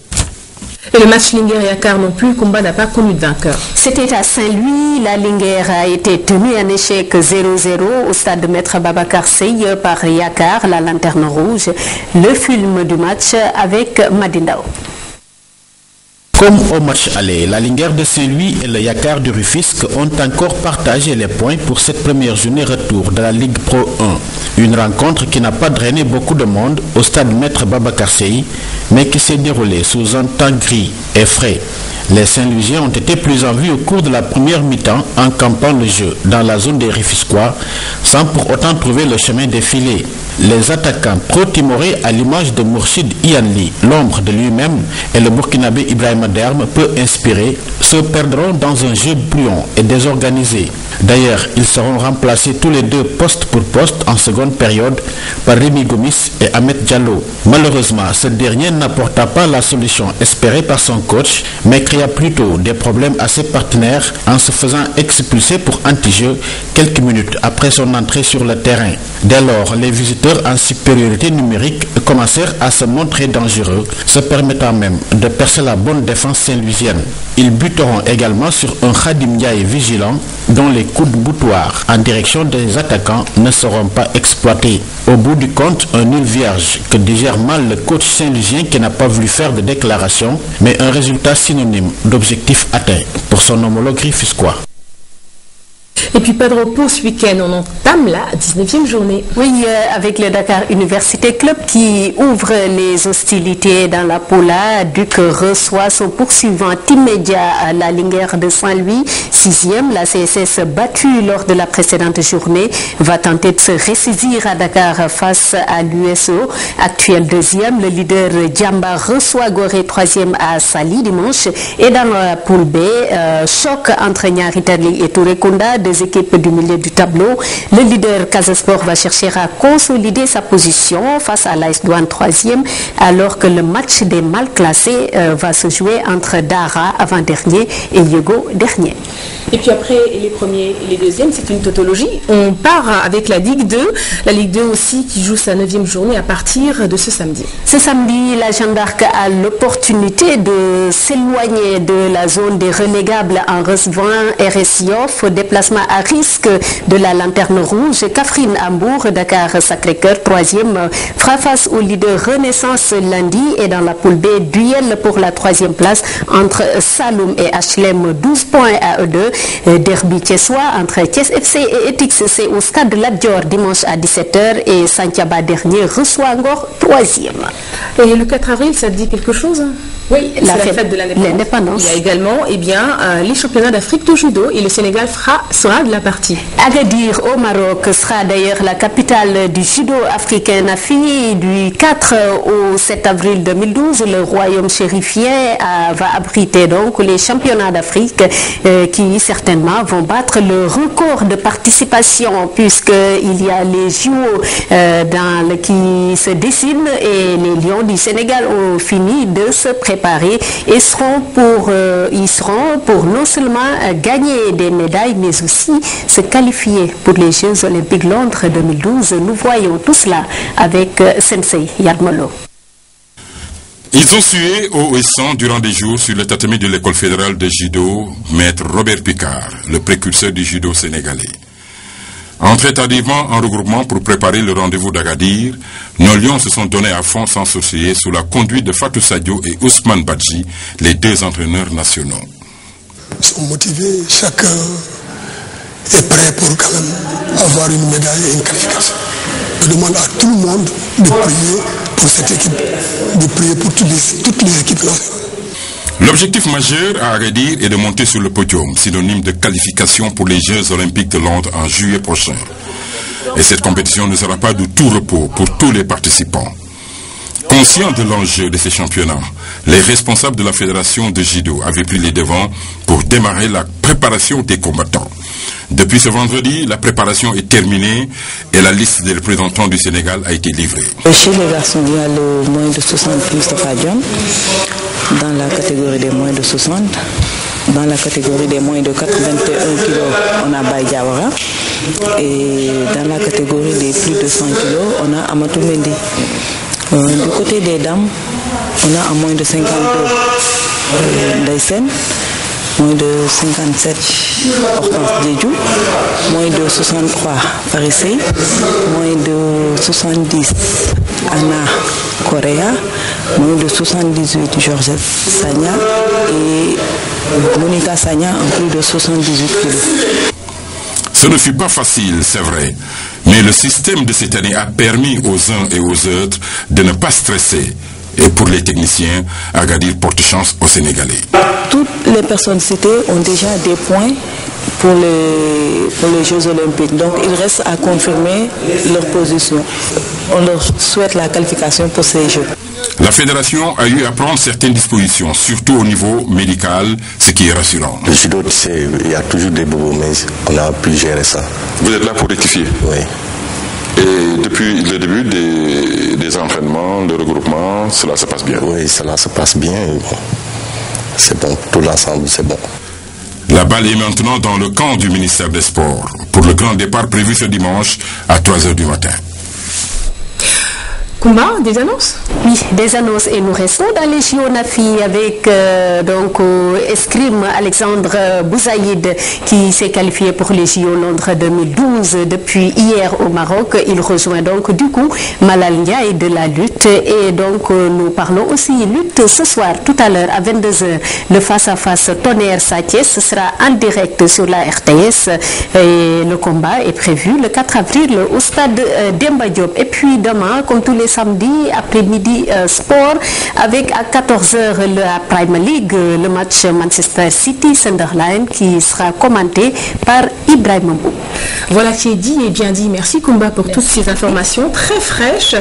Et le match Linguère-Yakar non plus, le combat n'a pas connu de vainqueur.
C'était à Saint-Louis, la Linguère a été tenue en échec 0-0 au stade de Maître Babacar Seye par Yakar, la lanterne rouge. Le film du match avec Madindao.
Comme au match aller, la Linguère de Saint-Louis et le Yakar du Rufisque ont encore partagé les points pour cette première journée retour de la Ligue Pro 1. Une rencontre qui n'a pas drainé beaucoup de monde au stade Maître Babacar Seye, mais qui s'est déroulée sous un temps gris et frais. Les Saint-Louisiens ont été plus en vue au cours de la première mi-temps en campant le jeu dans la zone des Rufisquois sans pour autant trouver le chemin défilé. Les attaquants pro-timorés à l'image de Mourchid Ianli, l'ombre de lui-même, et le Burkinabé Ibrahima Derme peu inspiré, se perdront dans un jeu brouillon et désorganisé. D'ailleurs, ils seront remplacés tous les deux poste pour poste en seconde période par Rémi Gomis et Ahmed Diallo. Malheureusement, ce dernier n'apporta pas la solution espérée par son coach, mais créa plutôt des problèmes à ses partenaires en se faisant expulser pour anti-jeu quelques minutes après son entrée sur le terrain. Dès lors, les visiteurs en supériorité numérique commencèrent à se montrer dangereux, se permettant même de percer la bonne défense saint-louisienne. Ils buteront également sur un Khadim Ndiaye vigilant dont les coups de boutoir en direction des attaquants ne seront pas exploités. Au bout du compte, un nul vierge que digère mal le coach saint-louisien qui n'a pas voulu faire de déclaration, mais un résultat synonyme d'objectif atteint pour son homologue rufisquois.
Et puis Pedro, pour ce week-end, on entame la 19e journée.
Oui, avec le Dakar Université Club qui ouvre les hostilités dans la poule A. Duc reçoit son poursuivant immédiat à la Linguère de Saint-Louis. 6e, la CSS battue lors de la précédente journée va tenter de se ressaisir à Dakar face à l'USO. Actuel 2e, le leader Djamba reçoit Gorée 3e à Sali dimanche. Et dans la poule B, choc entre Niary Tally et Tourekunda, des équipes du milieu du tableau. Le leader Casasport va chercher à consolider sa position face à l'AS Douane 3e, alors que le match des mal classés va se jouer entre Dara avant-dernier et Yego dernier.
Et puis après les premiers et les deuxièmes, c'est une tautologie. On part avec la Ligue 2. La Ligue 2 aussi qui joue sa 9e journée à partir de ce samedi.
Ce samedi, la Jeanne d'Arc a l'opportunité de s'éloigner de la zone des relégables en recevant RS Yoff. Déplacement à risque de la lanterne rouge. Catherine Hambourg, Dakar Sacré-Cœur 3e, fera face au leader Renaissance lundi. Et dans la poule B, duel pour la 3e place entre Saloum et HLM, 12 points à eux deux. Derby thiessois entre Thiès FC et Etix, c'est au stade de Lat-Dior dimanche à 17h et Santiaba dernier reçoit encore 3e.
Et le 4 avril, ça te dit quelque chose? Oui, c'est la fête de l'indépendance. Il y a également les championnats d'Afrique de judo et le Sénégal sera de la partie.
Agadir au Maroc sera d'ailleurs la capitale du judo africain. Nafi, du 4 au 7 avril 2012, le royaume chérifien va abriter donc les championnats d'Afrique qui certainement vont battre le record de participation puisqu'il y a les JO qui se dessinent et les Lions du Sénégal ont fini de se préparer et ils seront pour non seulement gagner des médailles mais aussi se qualifier pour les Jeux Olympiques Londres 2012. Nous voyons tout cela avec Sensei Yarmolo.
Ils ont sué haut et sang durant des jours sur le tatami de l'école fédérale de judo, maître Robert Picard, le précurseur du judo sénégalais. Entrés tardivement en regroupement pour préparer le rendez-vous d'Agadir, nos lions se sont donnés à fond sans sourciller sous la conduite de Fatou Sadio et Ousmane Badji, les deux entraîneurs nationaux.
Ils sont motivés, chacun est prêt pour quand même avoir une médaille et une qualification. Je demande à tout le monde de prier pour pour cette équipe, de prier pour toutes les équipes nationales.
L'objectif majeur à Agadir est de monter sur le podium, synonyme de qualification pour les Jeux Olympiques de Londres en juillet prochain. Et cette compétition ne sera pas de tout repos pour tous les participants. Conscients de l'enjeu de ces championnats, les responsables de la fédération de judo avaient pris les devants pour démarrer la préparation des combattants. Depuis ce vendredi, la préparation est terminée et la liste des représentants du Sénégal a été livrée.
Chez les garçons, il y a le moins de 60 Christophe Diom. Dans la catégorie des moins de 60, dans la catégorie des moins de 81 kg, on a Baye Diawara. Et dans la catégorie des plus de 100 kg, on a Amatou Mendy. Du côté des dames, on a à moins de 52 Daysen, moins de 57 Hortense Djedjou, moins de 63 Parissé, moins de 70 Anna Correa, moins de 78 Georgette Sagna et Monica Sagna en plus de 78 kg.
Ce ne fut pas facile, c'est vrai, mais le système de cette année a permis aux uns et aux autres de ne pas stresser. Et pour les techniciens, Agadir porte chance aux Sénégalais.
Toutes les personnes citées ont déjà des points pour les Jeux Olympiques. Donc il reste à confirmer leur position. On leur souhaite la qualification pour ces Jeux.
La fédération a eu à prendre certaines dispositions, surtout au niveau médical, ce qui est rassurant.
Le judo, il y a toujours des bobos, mais on a pu gérer ça.
Vous êtes là pour rectifier?
Oui.
Et depuis le début des entraînements, le regroupement, cela se passe bien?
Oui, cela se passe bien. C'est bon, tout l'ensemble, c'est bon.
La balle est maintenant dans le camp du ministère des Sports pour le grand départ prévu ce dimanche à 3h du matin.
Koumba, des annonces?
Oui, des annonces et nous restons dans les JO Nafi avec escrime Alexandre Bouzaïd qui s'est qualifié pour les JO Londres 2012 depuis hier au Maroc. Il rejoint donc du coup Malal Ndiaye de la lutte et donc nous parlons aussi lutte ce soir tout à l'heure à 22h. Le face-à-face Tonnerre Sathiès sera en direct sur la RTS et le combat est prévu le 4 avril au stade Demba Diop. Et puis demain, comme tous les samedi après-midi sport avec à 14h la Premier League, le match Manchester City-Sunderland qui sera commenté par Ibrahim Mbou.
Voilà qui est dit et bien dit. Merci Koumba pour toutes ces informations très fraîches.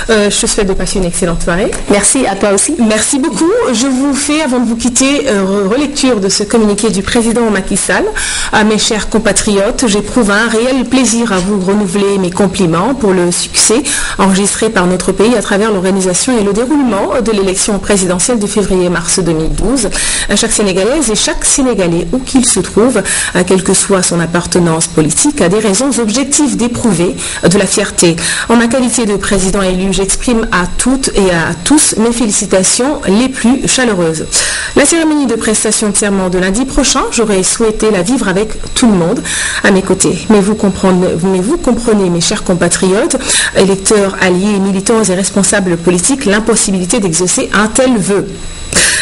Je te souhaite de passer une excellente soirée.
Merci à toi aussi.
Merci beaucoup. Je vous fais, avant de vous quitter, relecture de ce communiqué du président Macky Sall. À mes chers compatriotes, j'éprouve un réel plaisir à vous renouveler mes compliments pour le succès enregistré par notre pays à travers l'organisation et le déroulement de l'élection présidentielle de février-mars 2012. Chaque Sénégalaise et chaque Sénégalais, où qu'il se trouve, quelle que soit son appartenance politique, a des raisons objectives d'éprouver de la fierté. En ma qualité de président élu, j'exprime à toutes et à tous mes félicitations les plus chaleureuses. La cérémonie de prestation de serment de lundi prochain, j'aurais souhaité la vivre avec tout le monde à mes côtés. Mais vous comprenez, mes chers compatriotes, électeurs, alliés, militants et responsables politiques, l'impossibilité d'exaucer un tel vœu.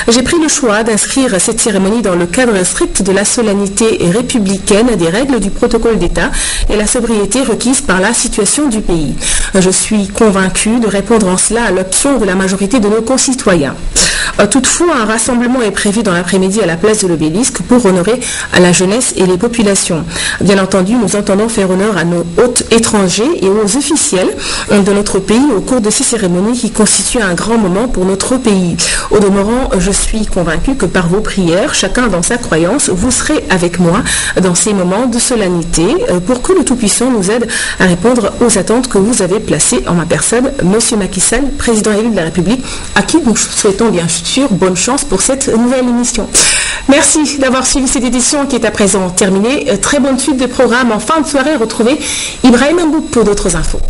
J'ai pris le choix d'inscrire cette cérémonie dans le cadre strict de la solennité républicaine, des règles du protocole d'État et la sobriété requise par la situation du pays. Je suis convaincu de répondre en cela à l'option de la majorité de nos concitoyens. Toutefois, un rassemblement est prévu dans l'après-midi à la place de l'Obélisque pour honorer à la jeunesse et les populations. Bien entendu, nous entendons faire honneur à nos hôtes étrangers et aux officiels de notre pays au cours de ces cérémonies qui constituent un grand moment pour notre pays. Au demeurant, je suis convaincu que par vos prières, chacun dans sa croyance, vous serez avec moi dans ces moments de solennité pour que le Tout-Puissant nous aide à répondre aux attentes que vous avez placées en ma personne, Monsieur Macky Sall, président élu de la République, à qui nous souhaitons bien sûr bonne chance pour cette nouvelle émission. Merci d'avoir suivi cette édition qui est à présent terminée. Très bonne suite de programme. En fin de soirée, retrouvez Ibrahim Mbou pour d'autres infos.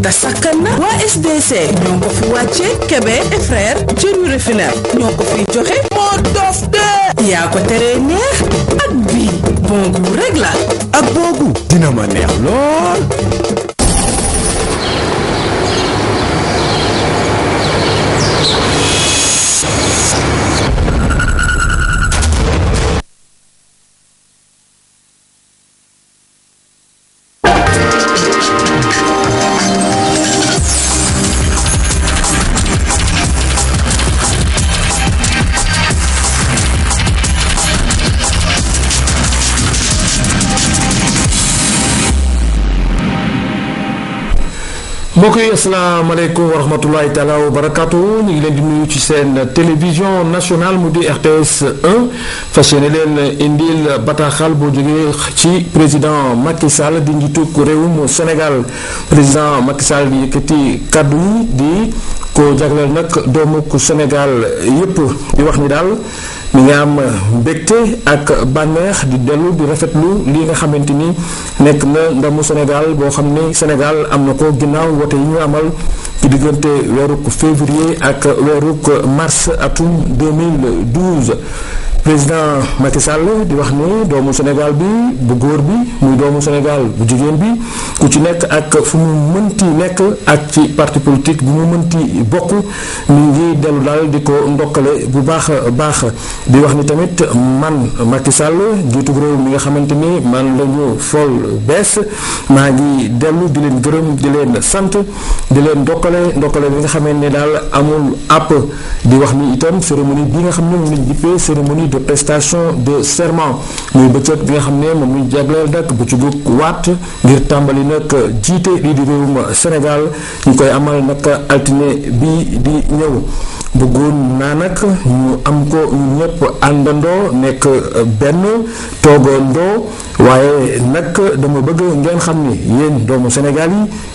te sakkan na. waa SDC ñoo ko fi wàcce Kébé et frère jëru refiner ñoo ko fi joxe moo dof de yaa ko teree neex ak bii bon goût rek la
ak boogu dina ma neex lool.
mbokk yi asalaamaaleykum wa rahmatulahi taala wa barakaatu ñu ngi leen di nuyu ci seen télévision nationale mu di RTS 1 fas yéene leen indil bataaxal boo jógee ci président Macky Sall di njiitu réewum Sénégal président Macky Sall di yëkkati kàddu yi di ko jagleel nag doomu Sénégal yépp di wax ni daal mi nga am mbégte ak bànneex di dellu di rafetlu li nga xamante ni nekk na ndamu Sénégal boo xam ne Sénégal am na ko ginnaaw wote yi ñu amal ci diggante weeruk février ak weeruk mars atum 2012 président Macky Sall di wax ni doomu Sénégal bi bu góor bi muy doomu Sénégal bu jigéen bi ku ci nekk ak fu mu mënti nekk ak ci parti politique bu mu mënti bokk mi ngi dellu daal di ko ndokkale bu baax a baax di wax ni tamit man Macky Sall jiitu réew mi nga xamante ni man la ñu fol bees maa ngi dellu di leen gërëm di leen sant di leen ndokkale bi nga xamee ne daal amul àpp di wax ni itam cérémonie bi nga xam ne moom lañ jippee cérémonie de prestation de serment muy bëccëg bi nga xam ne moom ñu jagleel nag bu ci gug waat ngir tàmbali nag jiite lii di réewum Sénégal ñu koy amal nag altine bi di ñëw bëggoon naa nag ñu am ko ñu ñëpp àndandoo nekk benn toogandoo waaye nag dama bëgg ngeen xam ni yéen doomu Sénégal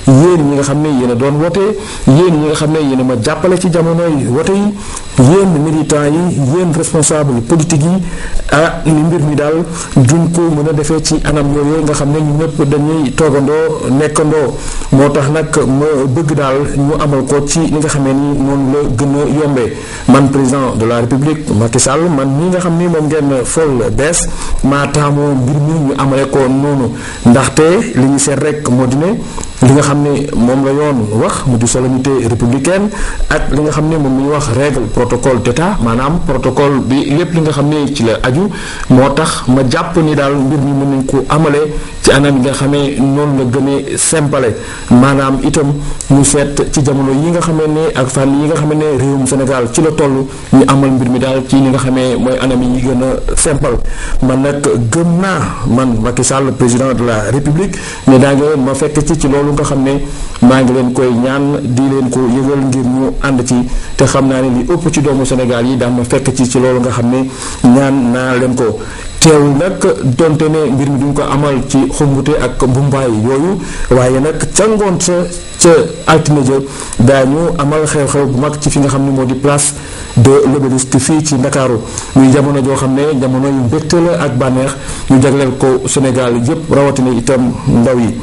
yi yéen ñi nga xam ne yéen a doon wote yéen ñi nga xam ne yéen a ma jàppale ci jamonoy wote yi yéen militants yi yéen responsable politique yi ni mbir mi daal duñ ko mën a defee ci anam yooyu nga xam ne ñu ñëpp dañuy toogandoo nekkandoo moo tax nag ma bëgg daal ñu amal ko ci li nga xamee ni noonu la gën a yombee man président de la République Macky Sall man ñi nga xam ni moom ngeen fol bees maa taamoo mbir mi ñu amale ko noonu ndaxte li ñu seet rek moo di ne li nga xam ne moom la yoon wax mu di solennité républicaine ak li nga xam ne moom la ñu wax règle protocole d'état maanaam protocole bi lépp li nga xam ne ci la aju moo tax ma jàpp ni daal mbir mi mën nañ ko amale ci anam yi nga xamee noonu la gënee simple maanaam itam ñu seet ci jamono yi nga xamee ne ak fànn yi nga xamee ne réewum Sénégal ci la toll ñu amal mbir mi daal ci li nga xamee mooy anam yi gën a simple man nag gëm naa man Macky Sall président de la République ne daa nga ma fekk ci loolu nga xam ne maa ngi leen koy ñaan di leen ko yëgal ngir ñu ànd ci te xam naa ne li ëpp ci doomu Sénégal yi daan ma fekk ci loolu nga xam ne ñaan naa leen ko teewul nag donte ne mbir mi duñ ko amal ci xumbute ak mbumbaay yooyu waaye nag ca ngoon sa ca altine ja daañu amal xew-xew bu mag ci fi nga xam ne moo di place de l'Obélisque fii ci Ndakaaru muy jamono joo xam ne jamono yu mbégte la ak bànneex ñu jagleel ko Sénégal yépp rawatina itam ndaw yi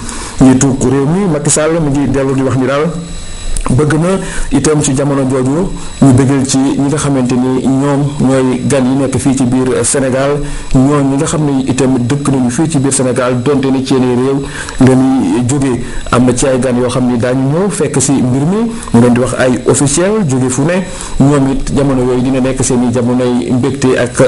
njiitu réew mi Macky Sall mu ngi dellu di wax ni daal bëgg na itam ci jamono jooju ñu bëggal ci ñi nga xamante ni ñoom ñooy gan yi nekk fii ci biir Sénégal ñoom ñi nga xam ne itam dëkk nañu fii ci biir Sénégal donte ni ci yeneen réew lañuy jógee am na ci ay gan yoo xam ni daañu ñëw fekk si mbir mi ñu leen di wax ay officiel jóge fu ne ñoom it jamono yooyu dina nekk seen i jamonoy mbégte ak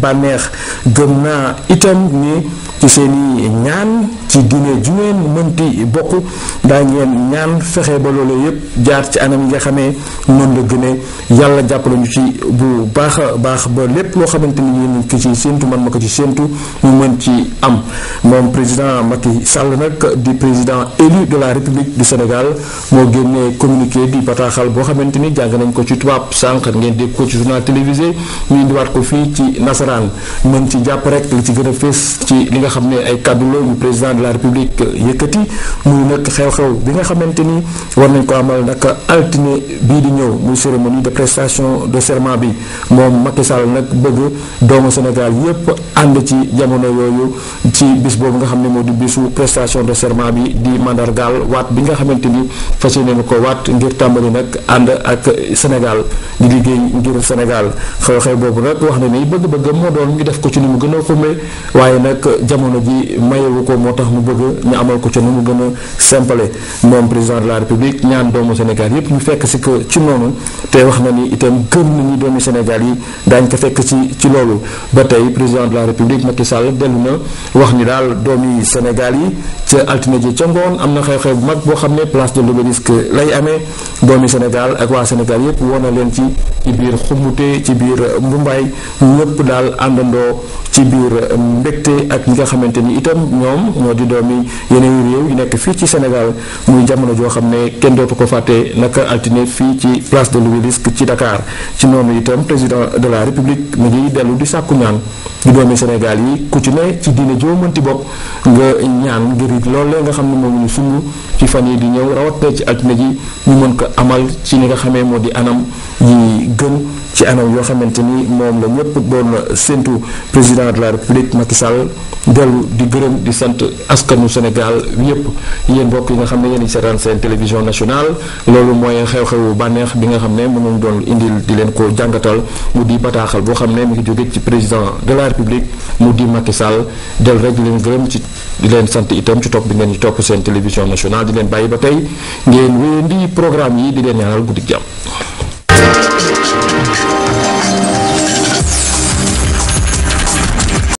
bànneex gëm naa itam ni ci seen i ñaan ci diine ju ngeen mënti bokk daa ngeen ñaan fexe ba loolu yépp jaar ci anam yi nga xamee noonu la gënee yàlla jàppale ñu ci bu baax a baax ba lépp loo xamante ni yéen ki ci séentu man ma ko ci séentu ñu mën ci am moom président Macky Sall nag di président élu de la République du Sénégal moo génnee communiqué di bataaxal boo xamante ni jàng nañ ko ci tubaab sànq ngeen dégg ko ci journal télévisé ñu indiwaat ko fii ci nasaraan mën ci jàpp rek li ci gën a fees ci li nga xam ne ay kàddu la yu président de la République yëkkati muy nag xew-xew bi nga xamante ni war nañ ko amal naka altine bii di ñëw muy cérémonie de prestation de serment bi moom Macky Sall nag bëgg doomu Sénégal yépp ànd ci jamono yooyu ci bis boobu nga xam ne moo di bisu prestation de serment bi di mandargaal waat bi nga xamante ni fas yéene ko waat ngir tàmbali nag ànd ak Sénégal di liggéey ngir Sénégal xew-xew boobu nag wax na ni bëgg-bëgg moo doon ñu def ko ci ni mu gën a xumee waaye nag jamono ji mayewu ko moo tax mu bëgg ñu amal ko ci ni mu gën a simple moom président de la République ñaan doomu Sénégal yépp ñu fekk si ko ci noonu te wax na ni itam gëm nañu doomu Sénégal yi daañ ko fekk ci loolu ba tey président de la République Macky Sall dellu na wax ni daal doomi Sénégal yi ca altine ji ca ngoon am na xew-xew bu mag boo xam ne place de l'Obélisque lay amee doomi Sénégal ak waa Sénégal yépp woon na leen ci biir xumbute ci biir mbumbaay ñëpp daal àndandoo ci biir mbégte ak ñi nga xamante ni itam ñoom ñoo di doomi yeneen réew yu nekk fii ci Sénégal muy jamono joo xam ne kenn dootu ko fàtte naka altine fii ci place de l'Obélisque ci Dakar ci noonu itam président de la République mi ngi dellu di sàkku ñaan di doomi Sénégal yi ku ci ne ci diine joo mënti bopp nga ñaan ngir loolee nga xam ne moom ñu sumb ci fan yi di ñëw rawat na ci altine ji ñu mën ko amal ci ni nga xamee moo di anam yi gën ci anam yoo xamante ni moom la ñëpp doon séntu président de la République Macky Sall dellu di gërëm di sant askanu Sénégal yépp yéen mbokk yi nga xam ne yéen seetaan seen télévision nationale loolu mooy xew-xewu bànneex bi nga xam ne mënoon doon indil di leen ko jàngatal mu di bataaxal boo xam ne mu ngi jóge ci président de la République mu di Macky Sall del rek di leen gërëm ci di leen sant itam ci topp bi ngeen di topp seen télévision nationale di leen bàyyi ba tey ngeen wéyandi programme yi di leen ñaanal guddi jàmm